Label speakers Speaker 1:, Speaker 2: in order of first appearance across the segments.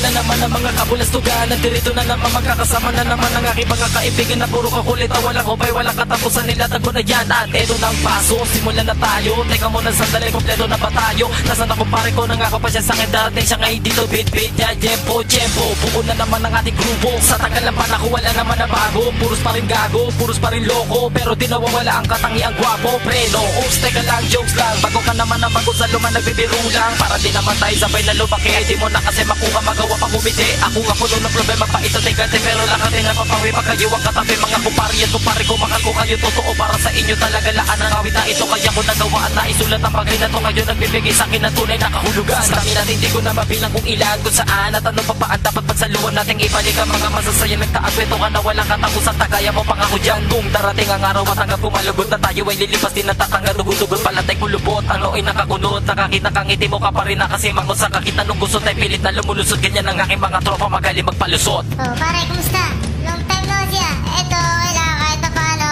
Speaker 1: wala naman ang mga kabulastugan. Nandito na naman magkakasama na naman ang aking mga kaibigan na puro kakulit. Walang hubay, walang katapusan, nila tago na yan. At eto na ang paso, simulan na tayo. Teka muna sandali, kompleto na ba tayo? Nasaan ako pare ko, nangako pa siya sa akin darating siya ngayon dito. Bit niya, jempo buo na naman ang ating grupo. Sa tagal ng panahon wala naman na bago. Puros pa rin gago, puros pa rin loko, pero di nawawala ang katangiang gwapo. Preno, oops, teka lang, jokes lang. Bago ka naman ang bago sa luman, nagbibiro lang. Para di naman tayo sabay na lumaki. Di mo na kasi makuha, magawa pang umiti. Ako nga puno ng problema pa ito, tigante, pero lahat din napapawi. Pa kayo ang katabi, mga kumpari at kumpari ko. Mahal ko kayo, totoo para sa inyo talaga laan ang awit na ito. Kaya ko nagawa at naisulat ang bagay na to. Kayo nagbibigay sa akin ng tunay na kahulugan. Sa dami natin di ko na mabilang kung ilan, kung saan at ano pa ang dapat pagsaluhan nating ibalik ang mga masasaya nagtaas. Ito ka na walang katapusan, tagaya mo pang ako dyan. Kung darating ang araw at hanggang pumalugod na tayo ay lilipas din at tatanggal. Dugod-dugod palatay kulubot, ang looy nakakunot. Nakakita kang ngiti mo ka pa rin na kasi mangot sa kakita nung gusto tayo pilit na lumulusot. Ganyan ang aking mga tropa magaling magpalusot.
Speaker 2: Oh pare, kumusta? Long time no see ah. Eto, okay lang kahit na paano.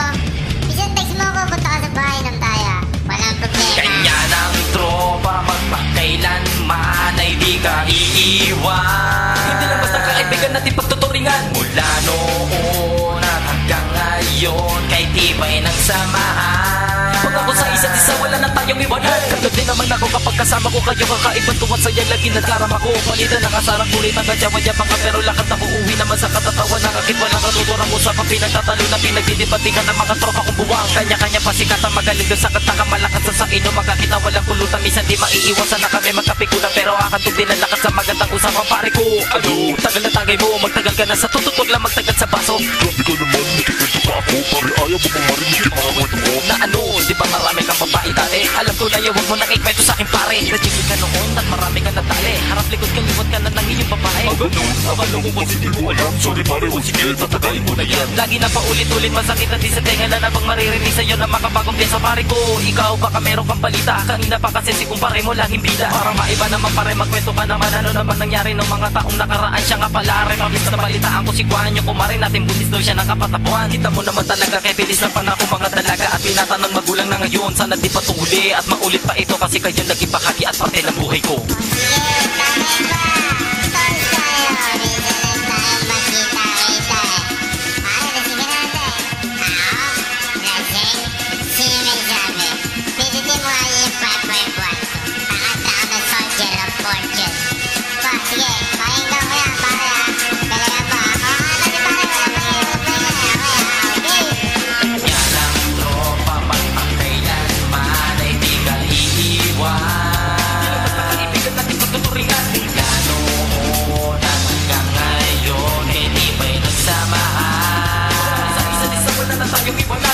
Speaker 2: Bisan text mo ako, punta ka sa bahay ng taya. Walang problema.
Speaker 1: Ganyan ang tropa, magpakailanman ay di ka iiwan. Hindi lang basta kaibigan natin pagtuturingan. Mula noon at hanggang ngayon, kay tibay ng samahan. Pag ako sa isa't isa, wala na tayong iwanan. Katulad din naman ako kapag kasama ko kayo. Kakaibang tuwad saya, lagi nagkarama ko. Palitan ng asarang kulit, ang gadyawan-yabang ka. Pero lakat na uuwi naman sa katatawa. Nakakit walang katuturang usapang pinagtatalo na pinagdidibatikan ng mga tropa kong buwang. Kanya-kanya pasikatan, magaling doon sa kataka. Malakas sa ino, makakita walang kulutan. Minsan di maiiwasan na kami magkapikunan. Pero akantog din ang lakas sa magandang usapang pare ko. Ano, tagal na tagay mo, magtagal ka na sa tututog lang, magtagal sa baso.
Speaker 3: Grabe ka naman, nakikwento pa ako. Pare ayaw mo bang marinig yung mga kwento ko?
Speaker 1: Na ano, di ba marami kang babae dati? Alam ko na yung huwag mo nang ikwento sa akin pare. Nagigil ka noon at marami ka natali. Harap likod kaliwat ka na ng iyong babae.
Speaker 3: Ganun, akala mo ba hindi mo alam? Sorry pare, o sige, tatagayin mo na yan.
Speaker 1: Lagi na paulit-ulit masakit at di sa tenga na bang maririnig sa'yo na makabagong pyesa pare ko. Ikaw baka meron kang balita, kanina pa kasi si kumpare mo laging bida. Para maiba naman pare, magkwento ka naman ano naman nangyari nung mga taong nakaraan. Siya nga pala rin, mabilis na balitaan ko si Juan. Yung kumare natin buntis daw siya ng kapatapuan. Kita mo naman talaga kay bilis na panako mga dalaga. At tinatanong magulang na ngayon, sana di pa tuhuli. At maulit pa ito kasi kayo naging bahagi at parte ng buhay ko.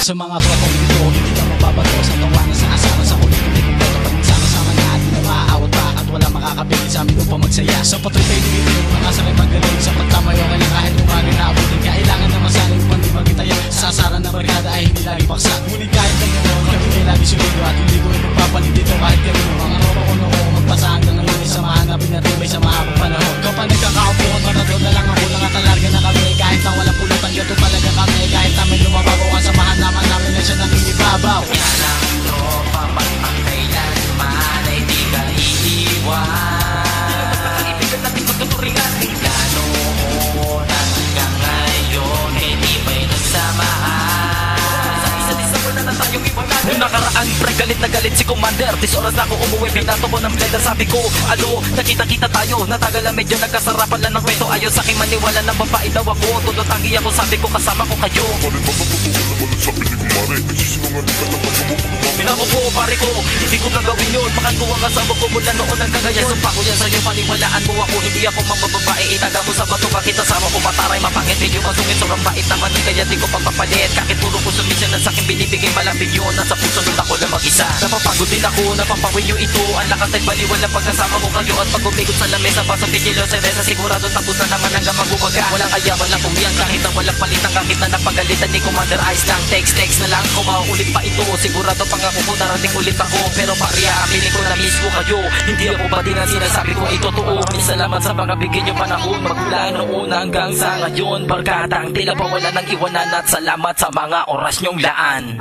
Speaker 4: Sa mga tropang dito, hindi ka mababato sa tawanan sa asaran sa kulit. Hindi kompleto pag sama-sama natin na maaawat pa at wala makakapigil sa amin upang magsaya. Sa patuloy tayo nililito ng asarang magaling. Sa pagtamayo ka lang kahit lumari na abutin. Kailangan naman sana upang di magitaya. Sa asaran na barkada ay hindi lagi paksa. Ngunit kahit ganyan, kami ay lagi sulido. At hindi ko ipapalit dito kahit kanino. Mga tropa ko noon, magpasa hanggang ngayon ay samahan na pinatibay sa mahabang panahon. Kapag nagkakaupo ang matadod na lang ako lang at alarga na kami. Kahit na walang pulutan, gato talaga kami. Kahit namin lumabago ang samahan naman namin na siya nang inibabaw.
Speaker 1: Yan ang tropa, magpakailanman ay di ka iiwan. Kaibigan natin pagtuturingan. Ganoon at hanggang ngayon, hindi ba'y nagsamahan? Sa isa't isa wala na tayong iwanan. Nung nakaraan, pre, galit na galit si Commander. 10 oras na ako umuwi, pinato ko ng blender. Sabi ko, ano, nakita-kita tayo. Natagal na medyo nagkasarapan lang ng kwento. Ayaw sa aking maniwala ng babae daw ako. Tututangi ako, sabi ko kasama ko kayo.
Speaker 3: Pare, mapatutukan naman ang sabi ni kumare. Nagsisinungaling ka lang pag
Speaker 1: Pinako ko, pare ko, hindi ko gagawin yun. Mahal ko ang kasama ko mula noon ang kagaya. Sumpa ko yan sa'yo, paniwalaan mo ako. Hindi ako mabababae, itaga mo sa bato. Kakita sama ko mataray, mapangit. Medyo masungit, sobrang bait naman. Kaya di ko pagpapalit. Kahit puro ko sumisyon na sa'kin binibigay malambing yun. Nasa puso nun ako lang mag-isa. Napapagod din ako, napapawin nyo ito. Ang lakas ay baliwala pagkasama ko kayo. At pag umikot sa lamesa, pasok tigilo, seresa. Sigurado tapos na naman hanggang magumaga. Walang kaya, walang pumiyan. Kahit na walang palitan, kahit na napagalitan ni Commander Ice lang. Text na lang, kung mauulit pa ito. Sigurado pangako ko darating ulit ako. Pero pariya, aminin ko na mismo kayo. Hindi ako ba din ang sinasabi ko ay totoo. Salamat sa pagbigay nyo panahon. Magmula noon hanggang sa ngayon. Barkadang tila pa wala nang iwanan. At salamat sa mga oras nyong laan.